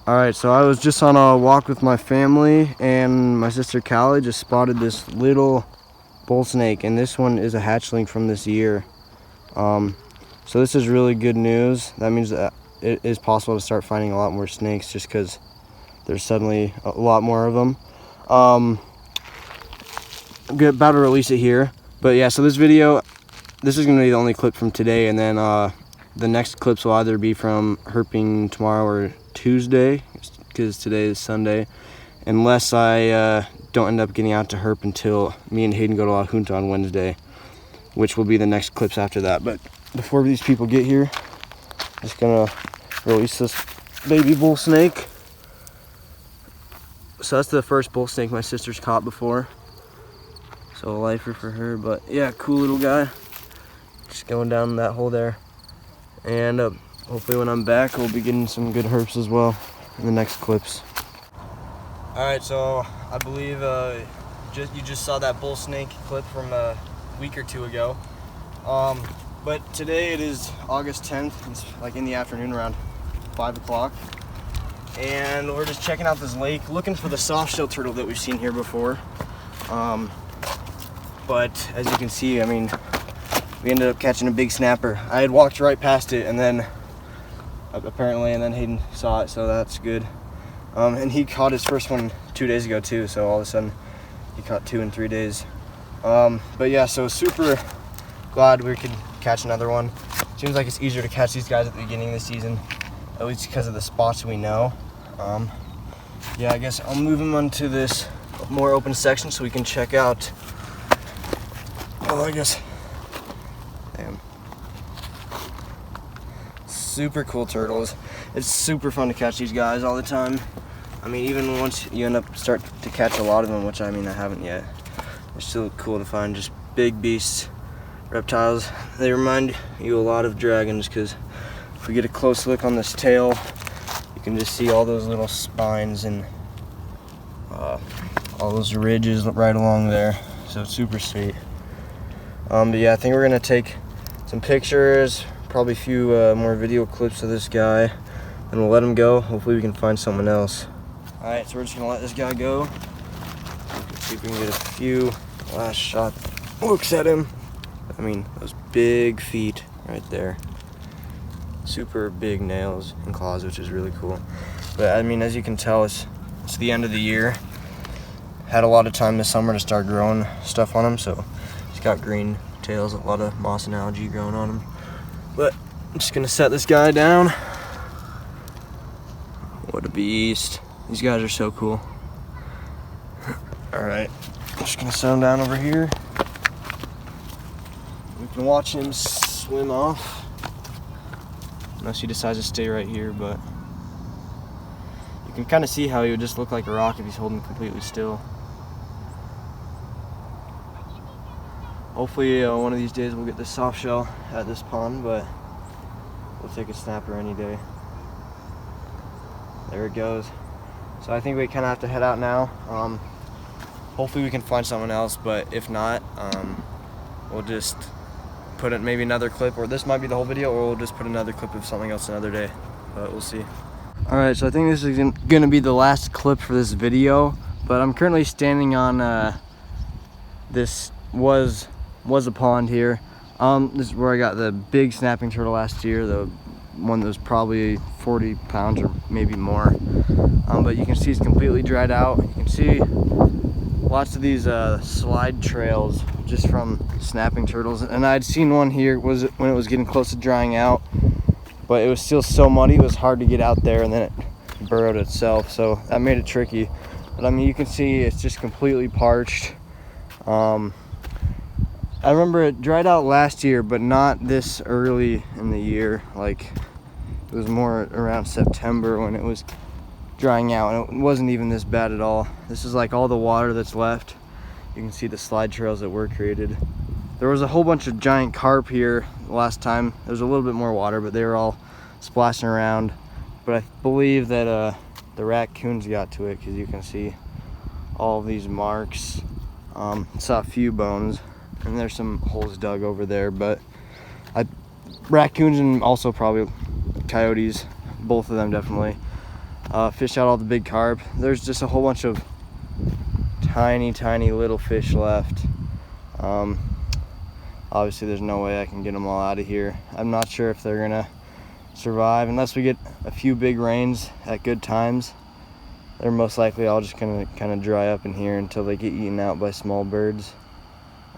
All right, so I was just on a walk with my family, and my sister Callie just spotted this little bull snake, and this one is a hatchling from this year. So this is really good news. That means that it is possible to start finding a lot more snakes just because there's suddenly a lot more of them. I'm about to release it here, but yeah, so this is going to be the only clip from today, and then the next clips will either be from herping tomorrow or Tuesday, because today is Sunday, unless I don't end up getting out to herp until me and Hayden go to La Junta on Wednesday, which will be the next clips after that. But before these people get here, I'm just gonna release this baby bull snake. So that's the first bull snake my sister's caught before, so a lifer for her. But yeah, cool little guy, just going down that hole there. And hopefully when I'm back, we'll be getting some good herps as well in the next clips. All right, so I believe you just saw that bull snake clip from a week or two ago. But today it is August 10th. It's like in the afternoon around 5 o'clock. And we're just checking out this lake, looking for the soft-shell turtle that we've seen here before. But as you can see, I mean, we ended up catching a big snapper. I had walked right past it, and then Hayden saw it, so that's good. And he caught his first one 2 days ago too, so all of a sudden he caught 2 in 3 days. But yeah, so super glad we could catch another one. Seems like it's easier to catch these guys at the beginning of the season, at least because of the spots we know. Yeah, I guess I'll move him onto this more open section so we can check out. Oh, I guess. Damn. Super cool turtles. It's super fun to catch these guys all the time. I mean, even once you start to catch a lot of them, which I mean I haven't yet, it's still cool to find just big beasts, reptiles. They remind you a lot of dragons, because if we get a close look on this tail, you can just see all those little spines and all those ridges right along there. So it's super sweet. But yeah, I think we're gonna take some pictures, probably a few more video clips of this guy, and we'll let him go. Hopefully we can find someone else. All right, so we're just gonna let this guy go. Let's see if we can get a few last shot looks at him. I mean, those big feet right there. Super big nails and claws, which is really cool. But I mean, as you can tell, it's the end of the year. Had a lot of time this summer to start growing stuff on him, so he's got green tails, a lot of moss and algae growing on him. But I'm just gonna set this guy down. What a beast. These guys are so cool. All right, I'm just gonna set him down over here. We can watch him swim off, unless he decides to stay right here, but you can kind of see how he would just look like a rock if he's holding completely still. Hopefully one of these days we'll get this soft shell at this pond, but we'll take a snapper any day. There it goes. So I think we kind of have to head out now. Hopefully we can find someone else, but if not, we'll just put in maybe another clip, or this might be the whole video, or we'll just put another clip of something else another day, but we'll see. All right, so I think this is gonna be the last clip for this video, but I'm currently standing on this was a pond here. This is where I got the big snapping turtle last year, the one that was probably 40 pounds or maybe more. But you can see it's completely dried out. You can see lots of these slide trails just from snapping turtles. And I'd seen one here when it was getting close to drying out, but it was still so muddy it was hard to get out there, and then it burrowed itself, so that made it tricky. But I mean, you can see it's just completely parched. I remember it dried out last year, but not this early in the year. Like, it was more around September when it was drying out, and it wasn't even this bad at all. This is like all the water that's left. You can see the slide trails that were created. There was a whole bunch of giant carp here last time. There was a little bit more water, but they were all splashing around. But I believe that the raccoons got to it, because you can see all of these marks. Saw a few bones, and there's some holes dug over there, but raccoons and also probably coyotes, both of them definitely. fish out all the big carp. There's just a whole bunch of tiny little fish left. Obviously there's no way I can get them all out of here. I'm not sure if they're gonna survive unless we get a few big rains at good times. They're most likely all just gonna kind of dry up in here until they get eaten out by small birds.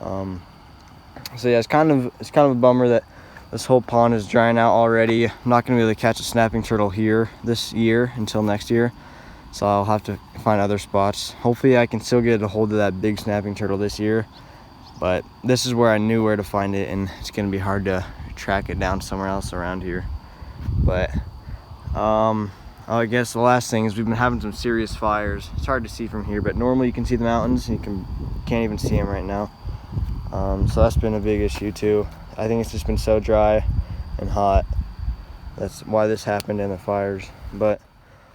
So yeah, it's kind of a bummer that this whole pond is drying out already. I'm not gonna be able to catch a snapping turtle here this year until next year, so I'll have to find other spots. Hopefully I can still get a hold of that big snapping turtle this year, but this is where I knew where to find it, and it's gonna be hard to track it down somewhere else around here. But I guess the last thing is we've been having some serious fires. It's hard to see from here, but normally you can see the mountains, and you can't even see them right now. So that's been a big issue too. I think it's just been so dry and hot. That's why this happened in the fires. But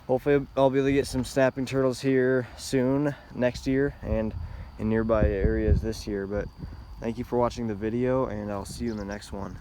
hopefully I'll be able to get some snapping turtles here soon, next year, and in nearby areas this year. But thank you for watching the video, and I'll see you in the next one.